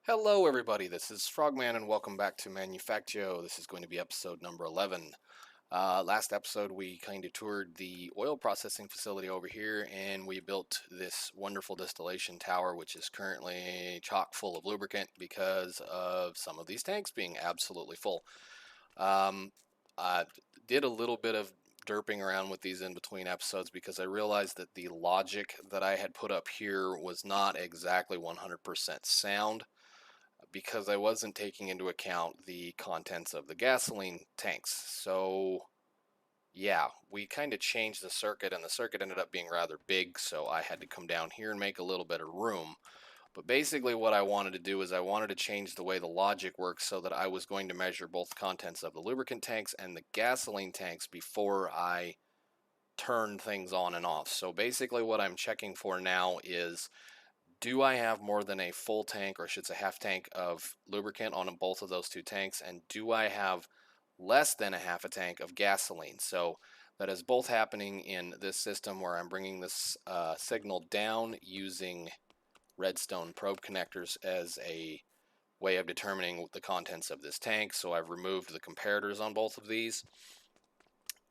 Hello everybody, this is Frogman and welcome back to Manufactio. This is going to be episode number 11. Last episode we kind of toured the oil processing facility over here and we built this wonderful distillation tower which is currently chock full of lubricant because of some of these tanks being absolutely full. I did a little bit of derping around with these in between episodes because I realized that the logic that I had put up here was not exactly 100% sound, because I wasn't taking into account the contents of the gasoline tanks. So yeah, we kind of changed the circuit and the circuit ended up being rather big, so I had to come down here and make a little bit of room. But basically what I wanted to do is I wanted to change the way the logic works so that I was going to measure both contents of the lubricant tanks and the gasoline tanks before I turn things on and off. So basically what I'm checking for now is, do I have more than a full tank, or I should say half tank of lubricant on both of those two tanks, and do I have less than a half a tank of gasoline? So that is both happening in this system where I'm bringing this signal down using redstone probe connectors as a way of determining the contents of this tank. So I've removed the comparators on both of these,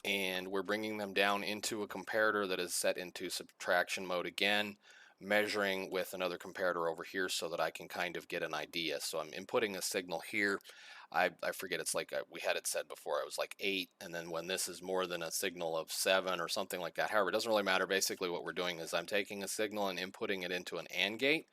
and we're bringing them down into a comparator that is set into subtraction mode again, measuring with another comparator over here so that I can kind of get an idea. So I'm inputting a signal here. I forget, it's like we had it said before, it was like 8, and then when this is more than a signal of 7 or something like that. However, it doesn't really matter. Basically what we're doing is I'm taking a signal and inputting it into an AND gate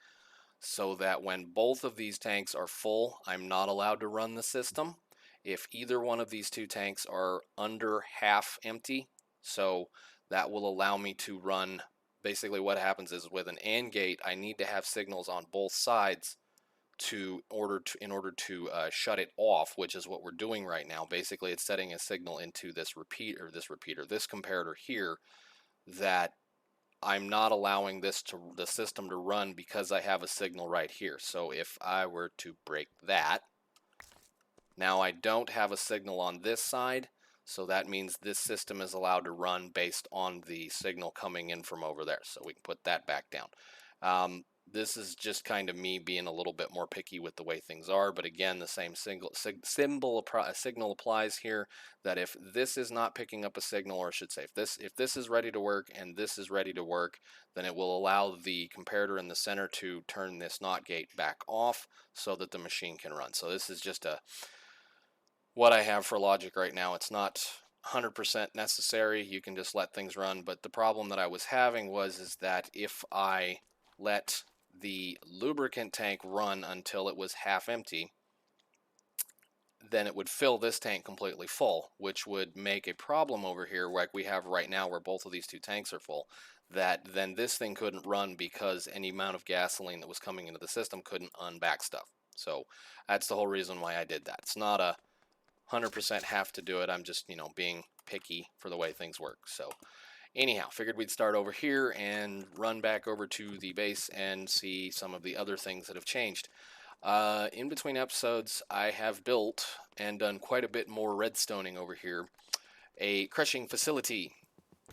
so that when both of these tanks are full, I'm not allowed to run the system. If either one of these two tanks are under half empty, so that will allow me to run. Basically what happens is with an AND gate, I need to have signals on both sides in order to shut it off, which is what we're doing right now. Basically it's setting a signal into this this comparator here, that I'm not allowing the system to run because I have a signal right here. So if I were to break that, now I don't have a signal on this side, so that means this system is allowed to run based on the signal coming in from over there. So we can put that back down. This is just kind of me being a little bit more picky with the way things are, but again, the same signal applies here, that if this is not picking up a signal, or I should say if this is ready to work and this is ready to work, then it will allow the comparator in the center to turn this NOT gate back off so that the machine can run. So this is just what I have for logic right now. It's not 100% necessary. You can just let things run, but the problem that I was having is that if I let the lubricant tank run until it was half empty, then it would fill this tank completely full, which would make a problem over here like we have right now where both of these two tanks are full, that then this thing couldn't run because any amount of gasoline that was coming into the system couldn't unback stuff. So that's the whole reason why I did that. It's not a 100% have to do it. I'm just, being picky for the way things work. So anyhow, figured we'd start over here and run back over to the base and see some of the other things that have changed. In between episodes, I have built and done quite a bit more redstoning over here. A crushing facility,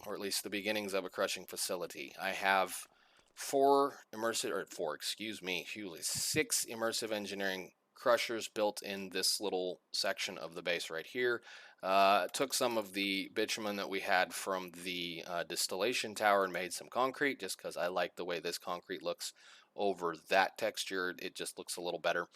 or at least the beginnings of a crushing facility. I have six immersive engineering crushers built in this little section of the base right here. Took some of the bitumen that we had from the distillation tower and made some concrete, just because I like the way this concrete looks over that texture. It just looks a little better.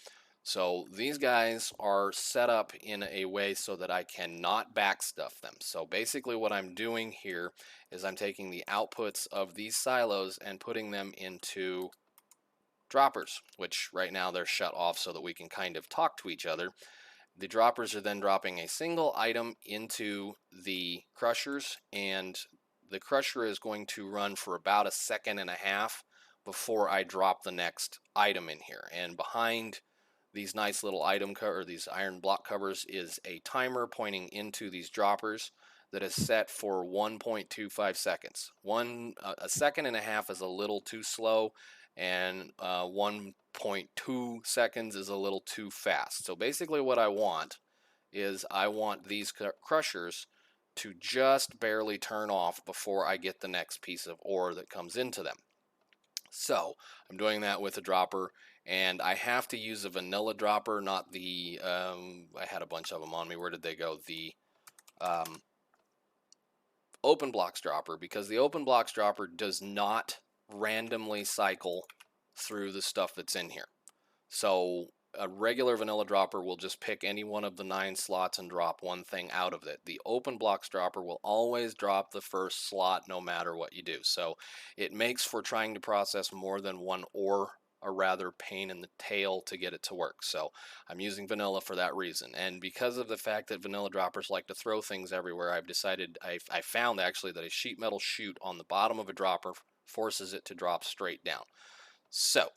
So these guys are set up in a way so that I cannot backstuff them. So basically what I'm doing here is I'm taking the outputs of these silos and putting them into droppers, which right now they're shut off so that we can kind of talk to each other. The droppers are then dropping a single item into the crushers, and the crusher is going to run for about a second and a half before I drop the next item in here. And behind these nice little these iron block covers is a timer pointing into these droppers that is set for 1.25 seconds. A second and a half is a little too slow, and 1.2 seconds is a little too fast. So basically what I want is I want these crushers to just barely turn off before I get the next piece of ore that comes into them. So I'm doing that with a dropper, And I have to use a vanilla dropper, not the, I had a bunch of them on me. Where did they go? The open blocks dropper, because the open blocks dropper does not randomly cycle through the stuff that's in here. So a regular vanilla dropper will just pick any one of the 9 slots and drop one thing out of it. The open blocks dropper will always drop the first slot no matter what you do. So it makes for trying to process more than one ore a rather pain in the tail to get it to work. So I'm using vanilla for that reason. And because of the fact that vanilla droppers like to throw things everywhere, I've decided, I found actually that a sheet metal chute on the bottom of a dropper forces it to drop straight down. So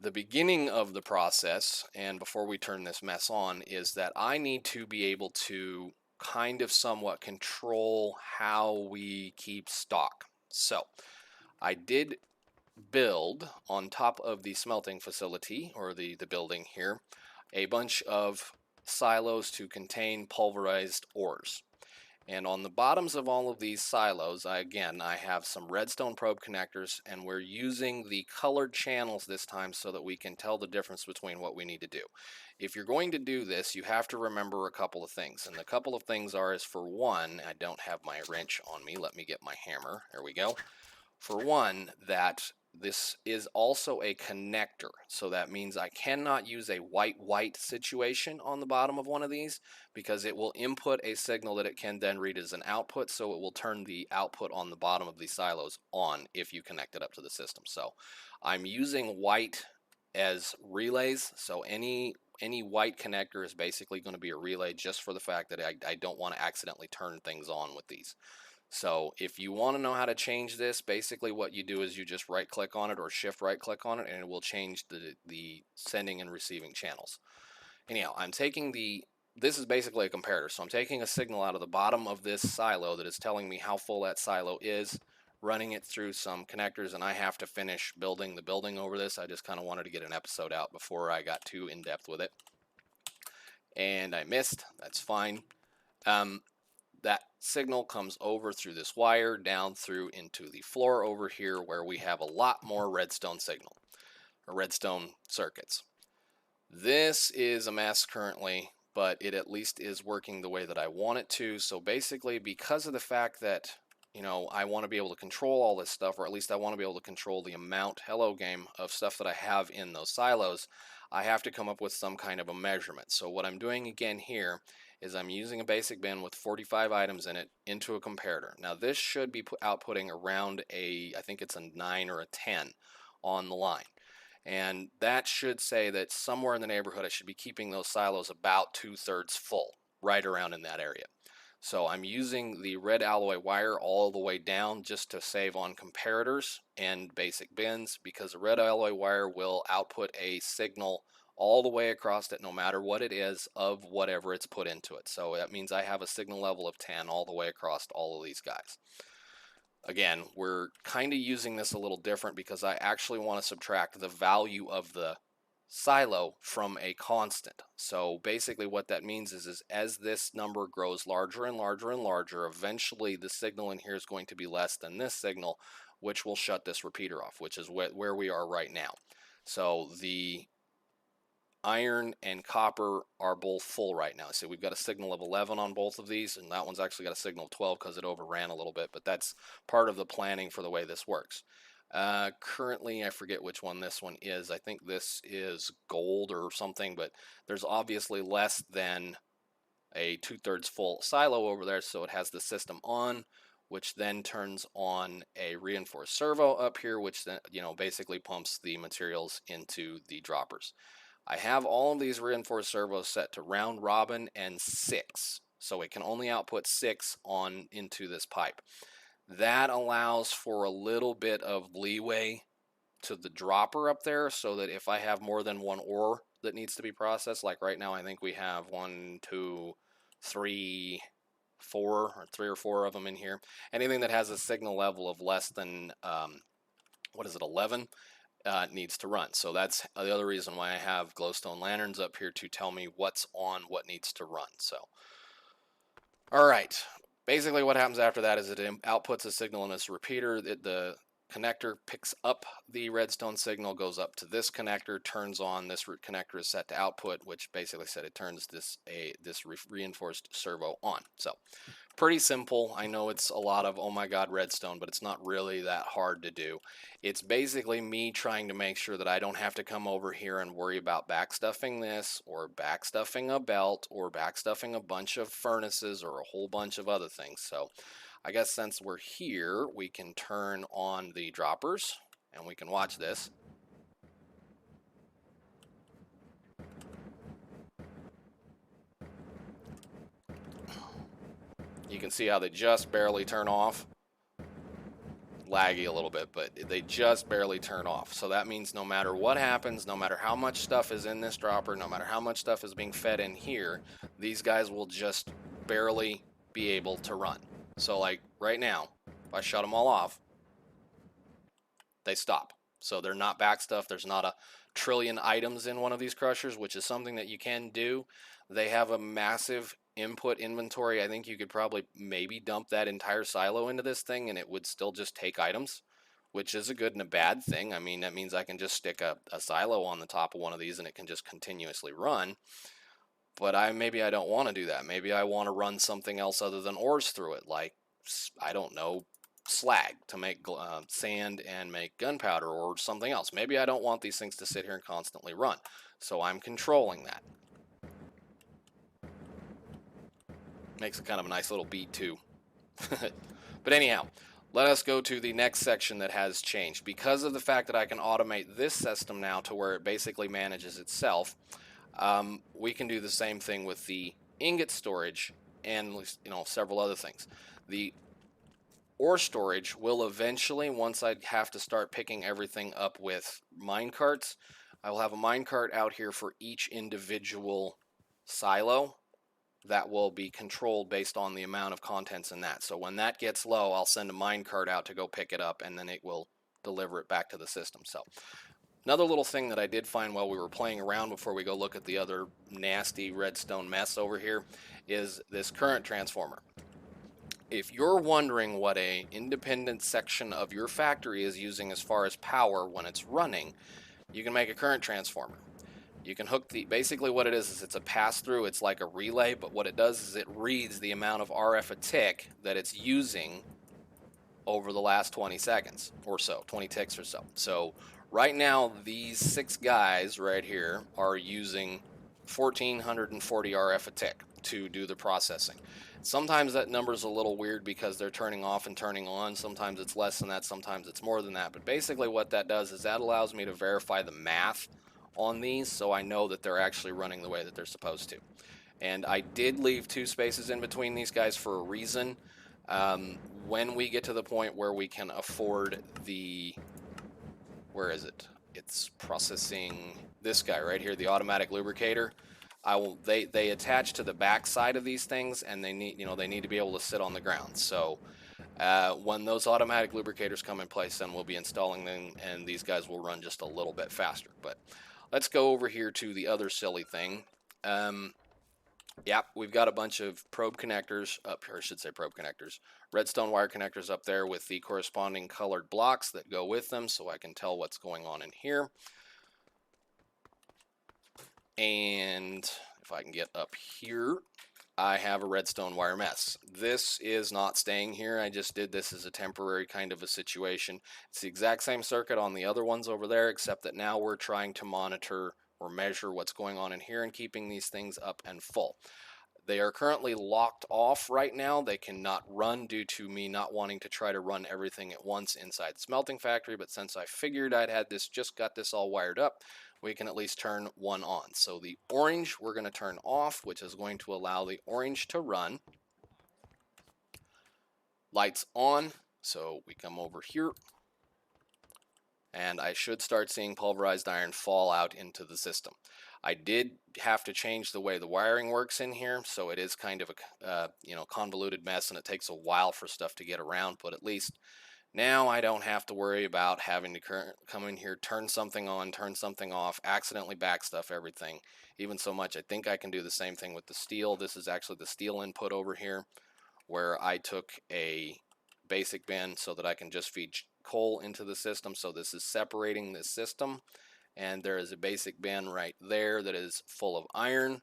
the beginning of the process, and before we turn this mess on, is that I need to be able to kind of somewhat control how we keep stock. So I did build on top of the smelting facility, or the building here, a bunch of silos to contain pulverized ores. And on the bottoms of all of these silos, I have some redstone probe connectors, and we're using the colored channels this time so that we can tell the difference between what we need to do. If you're going to do this, you have to remember a couple of things. And the couple of things is, for one, I don't have my wrench on me. Let me get my hammer. There we go. For one, that this is also a connector, so that means I cannot use a white situation on the bottom of one of these, because it will input a signal that it can then read as an output, so it will turn the output on the bottom of these silos on if you connect it up to the system. So I'm using white as relays, so any white connector is basically going to be a relay, just for the fact that I don't want to accidentally turn things on with these. So if you want to know how to change this, basically what you do is you just right click on it or shift right click on it, and it will change the sending and receiving channels. Anyhow, this is basically a comparator. So I'm taking a signal out of the bottom of this silo that is telling me how full that silo is, running it through some connectors, and I have to finish building the building over this. I just kind of wanted to get an episode out before I got too in depth with it. And I missed. That's fine. That signal comes over through this wire down through into the floor over here, where we have a lot more redstone signal, or redstone circuits. This is a mess currently, but it at least is working the way that I want it to. So basically, because of the fact that, I want to be able to control all this stuff, or at least I want to be able to control the amount, hello game, of stuff that I have in those silos, I have to come up with some kind of a measurement. So what I'm doing again here is I'm using a basic bin with 45 items in it into a comparator. Now this should be outputting around I think it's a 9 or a 10 on the line. And that should say that somewhere in the neighborhood I should be keeping those silos about 2/3 full, right around in that area. So I'm using the red alloy wire all the way down just to save on comparators and basic bins, because the red alloy wire will output a signal all the way across it, no matter what it is, of whatever it's put into it. So that means I have a signal level of 10 all the way across all of these guys. Again, we're kind of using this a little different because I actually want to subtract the value of the silo from a constant. So basically what that means is as this number grows larger and larger and larger, eventually the signal in here is going to be less than this signal, which will shut this repeater off, which is where we are right now. So the iron and copper are both full right now. So we've got a signal of 11 on both of these, and that one's actually got a signal of 12 because it overran a little bit, but that's part of the planning for the way this works. Currently, I forget which one this one is. I think this is gold or something, but there's obviously less than a 2/3 full silo over there, so it has the system on, which then turns on a reinforced servo up here, which then, basically pumps the materials into the droppers. I have all of these reinforced servos set to round robin and 6, so it can only output 6 on into this pipe. That allows for a little bit of leeway to the dropper up there, so that if I have more than one ore that needs to be processed, like right now I think we have 1, 2, 3, 4, or 3 or 4 of them in here. Anything that has a signal level of less than 11 needs to run. So that's the other reason why I have glowstone lanterns up here, to tell me what's on, what needs to run. So all right, basically what happens after that is it outputs a signal in this repeater. The connector picks up the redstone signal, goes up to this connector, turns on. This connector is set to output, which basically said it turns this reinforced servo on. So pretty simple. I know it's a lot of, oh my god, redstone, but it's not really that hard to do. It's basically me trying to make sure that I don't have to come over here and worry about backstuffing this, or backstuffing a belt, or backstuffing a bunch of furnaces, or a whole bunch of other things. So I guess since we're here, we can turn on the droppers, and we can watch this. You can see how they just barely turn off. Laggy a little bit, but they just barely turn off. So that means no matter what happens, no matter how much stuff is in this dropper, no matter how much stuff is being fed in here, these guys will just barely be able to run. So like right now, if I shut them all off, they stop. So they're not backstuffed. There's not a trillion items in one of these crushers, which is something that you can do. They have a massive input inventory. I think you could probably maybe dump that entire silo into this thing and it would still just take items, which is a good and a bad thing. I mean, that means I can just stick a silo on the top of one of these and it can just continuously run. But maybe I don't want to do that. Maybe I want to run something else other than ores through it, like, I don't know, slag to make sand and make gunpowder or something else. Maybe I don't want these things to sit here and constantly run. So I'm controlling that. Makes it kind of a nice little beat too. But anyhow, let us go to the next section that has changed. Because of the fact that I can automate this system now to where it basically manages itself, we can do the same thing with the ingot storage and several other things. The ore storage will eventually, once I have to start picking everything up with mine carts, I will have a mine cart out here for each individual silo that will be controlled based on the amount of contents in that. So when that gets low, I'll send a mine cart out to go pick it up, and then it will deliver it back to the system. So another little thing that I did find while we were playing around before we go look at the other nasty redstone mess over here is this current transformer. If you're wondering what an independent section of your factory is using as far as power when it's running, you can make a current transformer. You can hook basically what it is it's a pass-through. It's like a relay, but what it does is it reads the amount of RF a tick that it's using over the last 20 seconds or so, 20 ticks or so. So right now, these 6 guys right here are using 1440 RF a tick to do the processing. Sometimes that number is a little weird because they're turning off and turning on. Sometimes it's less than that, sometimes it's more than that. But basically what that does is that allows me to verify the math on these, so I know that they're actually running the way that they're supposed to. And I did leave 2 spaces in between these guys for a reason. When we get to the point where we can afford the, where is it? It's processing this guy right here, the automatic lubricator. They attach to the back side of these things, and they need to be able to sit on the ground. So when those automatic lubricators come in place, then we'll be installing them, and these guys will run just a little bit faster. But let's go over here to the other silly thing. Yeah, we've got a bunch of probe connectors up here, I should say probe connectors, redstone wire connectors up there with the corresponding colored blocks that go with them, so I can tell what's going on in here. And if I can get up here, I have a redstone wire mess. This is not staying here. I just did this as a temporary kind of a situation. It's the exact same circuit on the other ones over there, except that now we're trying to monitor or measure what's going on in here and keeping these things up and full. They are currently locked off right now. They cannot run due to me not wanting to try to run everything at once inside the smelting factory, but since I figured I'd had this, just got this all wired up, we can at least turn one on. So the orange we're going to turn off, which is going to allow the orange to run. Lights on, so we come over here, and I should start seeing pulverized iron fall out into the system. I did have to change the way the wiring works in here, so it is kind of a convoluted mess, and it takes a while for stuff to get around, but at least now I don't have to worry about having to come in here, turn something on, turn something off, accidentally backstuff everything. Even so much, I think I can do the same thing with the steel. This is actually the steel input over here, where I took a basic bin so that I can just feed coal into the system. So this is separating this system, and there is a basic bin right there that is full of iron,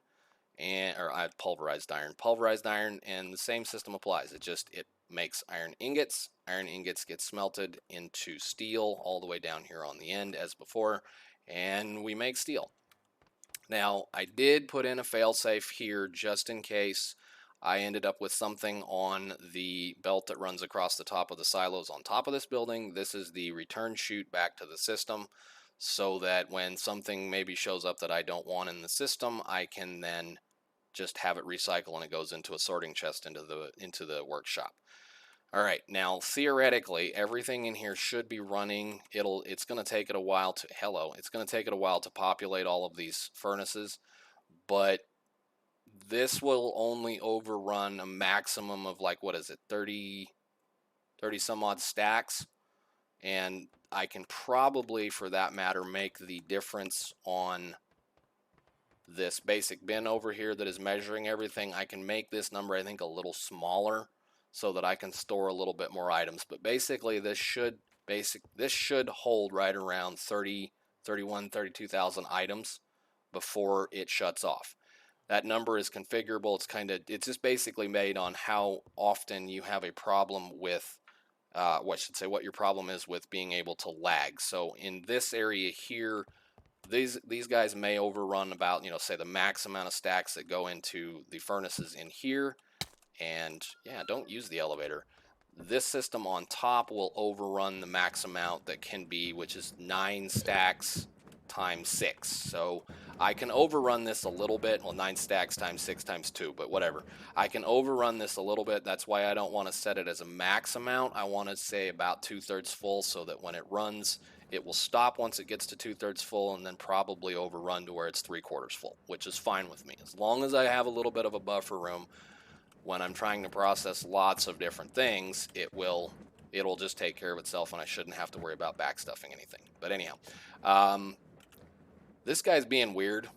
and or pulverized iron, and the same system applies. It makes iron ingots. Iron ingots get smelted into steel all the way down here on the end as before, and we make steel. Now, I did put in a failsafe here just in case I ended up with something on the belt that runs across the top of the silos on top of this building. This is the return chute back to the system, so that when something maybe shows up that I don't want in the system, I can then just have it recycle and it goes into a sorting chest into the workshop. All right, now theoretically everything in here should be running. It's going to take it a while to populate all of these furnaces, but this will only overrun a maximum of, like, what is it, 30 some odd stacks, and I can probably, for that matter, make the difference on this basic bin over here that is measuring everything. I can make this number, I think, a little smaller so that I can store a little bit more items. But basically this should hold right around 32,000 items before it shuts off. That number is configurable. It's just basically made on how often you have a problem with what your problem is with being able to lag. So in this area here, these guys may overrun about, say, the max amount of stacks that go into the furnaces in here. And yeah, don't use the elevator. This system on top will overrun the max amount that can be, which is 9 stacks times 6. So I can overrun this a little bit. Well, 9 stacks times 6 times 2, but whatever. I can overrun this a little bit. That's why I don't want to set it as a max amount. I want to say about 2/3 full, so that when it runs, it will stop once it gets to 2/3 full, and then probably overrun to where it's 3/4 full, which is fine with me. As long as I have a little bit of a buffer room, when I'm trying to process lots of different things, it'll just take care of itself, and I shouldn't have to worry about backstuffing anything. But anyhow, this guy's being weird.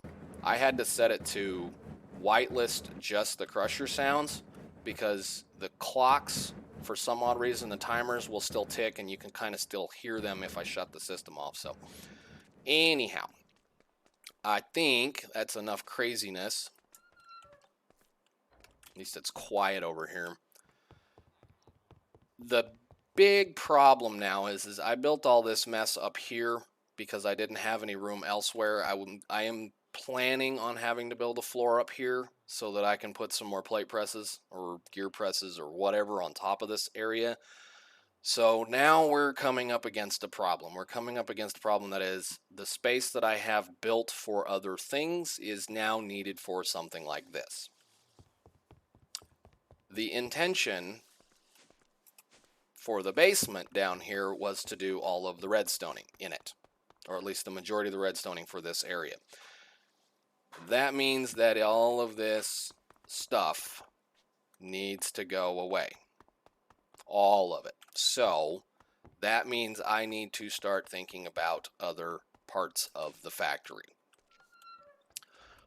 I had to set it to whitelist just the crusher sounds, because the clocks, for some odd reason, the timers will still tick, and you can kind of still hear them if I shut the system off. So anyhow, I think that's enough craziness. At least it's quiet over here. The big problem now is I built all this mess up here because I didn't have any room elsewhere. I am planning on having to build a floor up here so that I can put some more plate presses or gear presses or whatever on top of this area. So now we're coming up against a problem. We're coming up against a problem that is, the space that I have built for other things is now needed for something like this. The intention for the basement down here was to do all of the redstoning in it, or at least the majority of the redstoning for this area. That means that all of this stuff needs to go away. All of it. So that means I need to start thinking about other parts of the factory.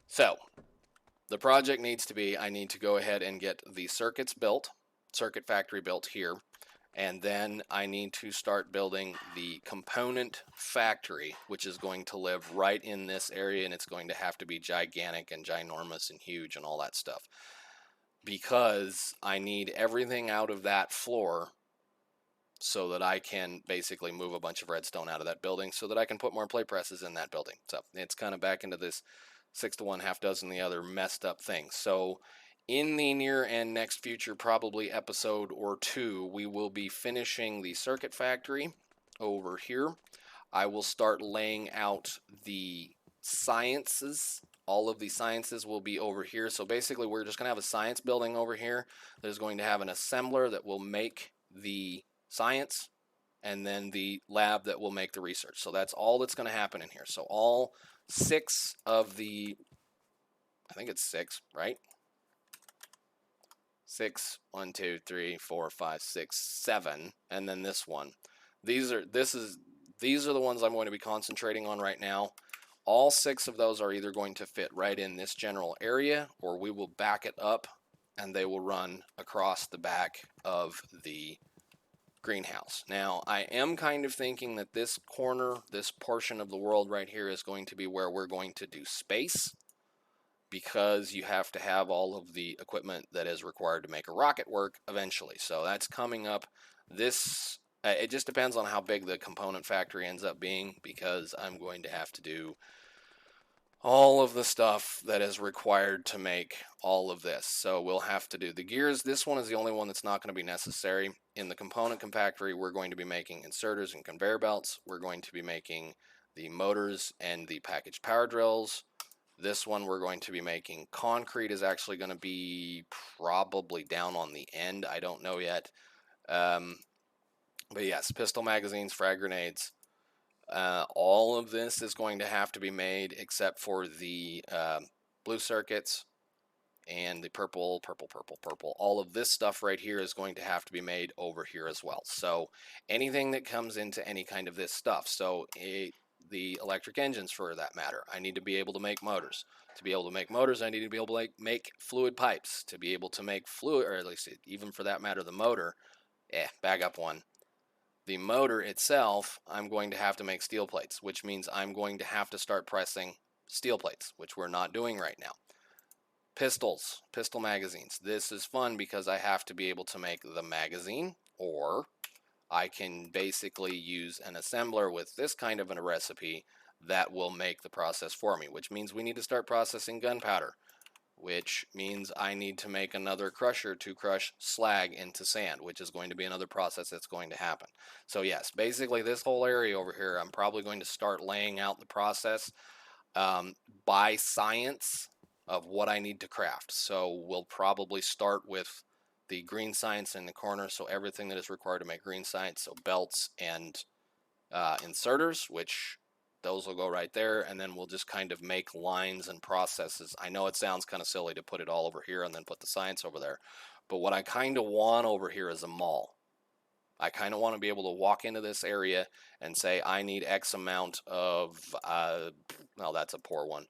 So the project needs to be, I need to go ahead and get the circuit factory built here, and then I need to start building the component factory, which is going to live right in this area, and it's going to have to be gigantic and ginormous and huge and all that stuff, because I need everything out of that floor so that I can basically move a bunch of redstone out of that building so that I can put more plate presses in that building. So it's kind of back into this 6 to 1, half dozen the other messed up things. So in the near and next future, probably episode or 2, we will be finishing the circuit factory over here. I will start laying out the sciences. All of the sciences will be over here. So basically we're just going to have a science building over here. There's going to have an assembler that will make the science, and then the lab that will make the research. So that's all that's going to happen in here. So all 6 of the, I think it's 6, right? 6, 1, 2, 3, 4, 5, 6, 7, and then this one. These are the ones I'm going to be concentrating on right now. All 6 of those are either going to fit right in this general area, or we will back it up and they will run across the back of the greenhouse. Now, I am kind of thinking that this corner, this portion of the world right here is going to be where we're going to do space, because you have to have all of the equipment that is required to make a rocket work eventually. So that's coming up. This, it just depends on how big the component factory ends up being, because I'm going to have to do all of the stuff that is required to make all of this. So we'll have to do the gears. This one is the only one that's not going to be necessary. In the component factory, we're going to be making inserters and conveyor belts. We're going to be making the motors and the package power drills. This one we're going to be making. Concrete is actually going to be probably down on the end. I don't know yet. But yes, pistol magazines, frag grenades. All of this is going to have to be made except for the blue circuits and the purple. All of this stuff right here is going to have to be made over here as well. So anything that comes into any kind of this stuff. So the electric engines, for that matter, I need to be able to make motors. To be able to make motors, I need to be able to make fluid pipes. To be able to make fluid, or at least even for that matter, the motor, back up one. The motor itself, I'm going to have to make steel plates, which means I'm going to have to start pressing steel plates, which we're not doing right now. Pistols, pistol magazines. This is fun because I have to be able to make the magazine, or I can basically use an assembler with this kind of a recipe that will make the process for me, which means we need to start processing gunpowder, which means I need to make another crusher to crush slag into sand, which is going to be another process that's going to happen. So yes, basically this whole area over here, I'm probably going to start laying out the process by science of what I need to craft. So we'll probably start with the green science in the corner, so everything that is required to make green science, so belts and inserters, which those will go right there, and then we'll just kind of make lines and processes. I know it sounds kind of silly to put it all over here and then put the science over there, but what I kind of want over here is a mall. I kind of want to be able to walk into this area and say I need X amount of, well, that's a poor one.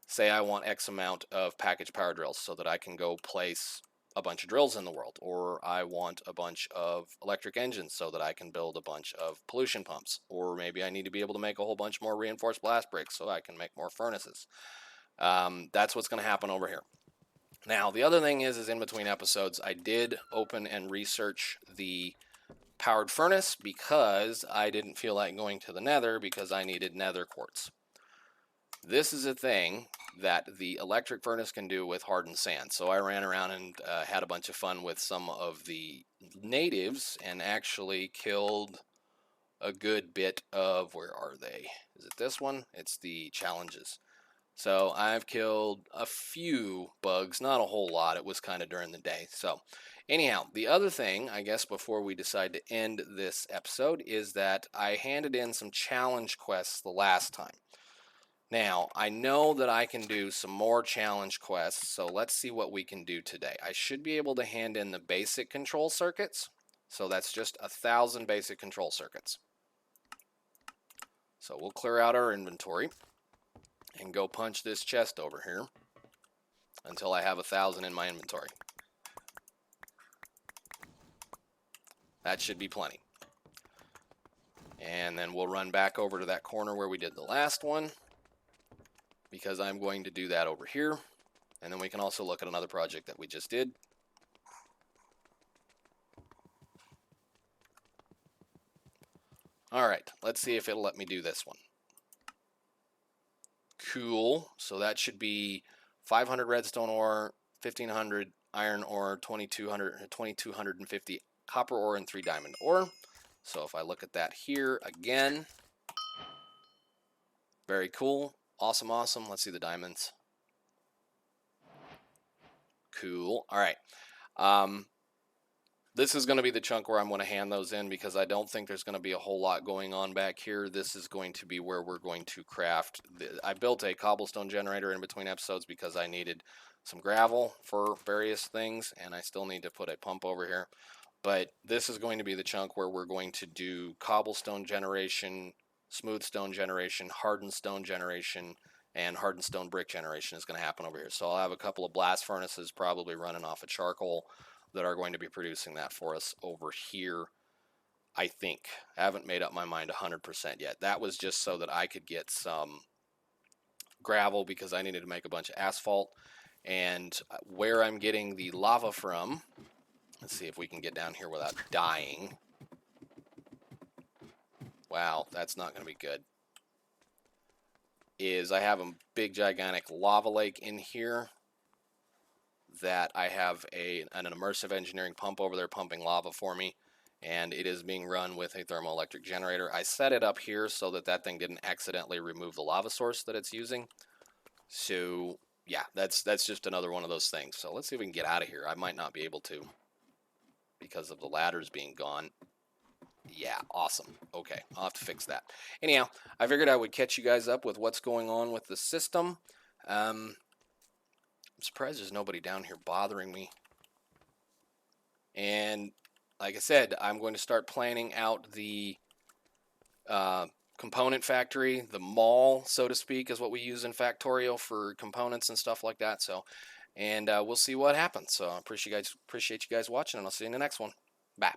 Say I want X amount of package power drills so that I can go place a bunch of drills in the world, or I want a bunch of electric engines so that I can build a bunch of pollution pumps, or maybe I need to be able to make a whole bunch more reinforced blast bricks so I can make more furnaces. That's what's going to happen over here. Now, the other thing is in between episodes, I did open and research the powered furnace because I didn't feel like going to the nether because I needed nether quartz. This is a thing that the electric furnace can do with hardened sand. So I ran around and had a bunch of fun with some of the natives and actually killed a good bit of, where are they? Is it this one? It's the challenges. So I've killed a few bugs, not a whole lot. It was kind of during the day. So anyhow, the other thing, I guess, before we decide to end this episode is that I handed in some challenge quests the last time. Now, I know that I can do some more challenge quests, so let's see what we can do today. I should be able to hand in the basic control circuits, so that's just 1,000 basic control circuits. So we'll clear out our inventory and go punch this chest over here until I have 1,000 in my inventory. That should be plenty. And then we'll run back over to that corner where we did the last one, because I'm going to do that over here. And then we can also look at another project that we just did. All right, let's see if it'll let me do this one. Cool. So that should be 500 redstone ore, 1,500 iron ore, 2,250 copper ore, and 3 diamond ore. So if I look at that here again, very cool. Awesome, awesome. Let's see the diamonds. Cool. All right. This is going to be the chunk where I'm going to hand those in because I don't think there's going to be a whole lot going on back here. This is going to be where we're going to craft. I built a cobblestone generator in between episodes because I needed some gravel for various things, and I still need to put a pump over here. But this is going to be the chunk where we're going to do cobblestone generation, smooth stone generation, hardened stone generation, and hardened stone brick generation is going to happen over here. So I'll have a couple of blast furnaces probably running off of charcoal that are going to be producing that for us over here. I think. I haven't made up my mind 100% yet. That was just so that I could get some gravel because I needed to make a bunch of asphalt. And where I'm getting the lava from, let's see if we can get down here without dying. Wow, that's not going to be good. Is I have a big gigantic lava lake in here that I have an immersive engineering pump over there pumping lava for me, and it is being run with a thermoelectric generator. I set it up here so that that thing didn't accidentally remove the lava source that it's using. So yeah, that's just another one of those things. So let's see if we can get out of here. I might not be able to because of the ladders being gone. Yeah, awesome. Okay, I'll have to fix that. Anyhow, I figured I would catch you guys up with what's going on with the system. I'm surprised there's nobody down here bothering me. And like I said, I'm going to start planning out the component factory, the mall, so to speak, is what we use in Factorio for components and stuff like that. So, and we'll see what happens. So I appreciate you guys watching, and I'll see you in the next one. Bye.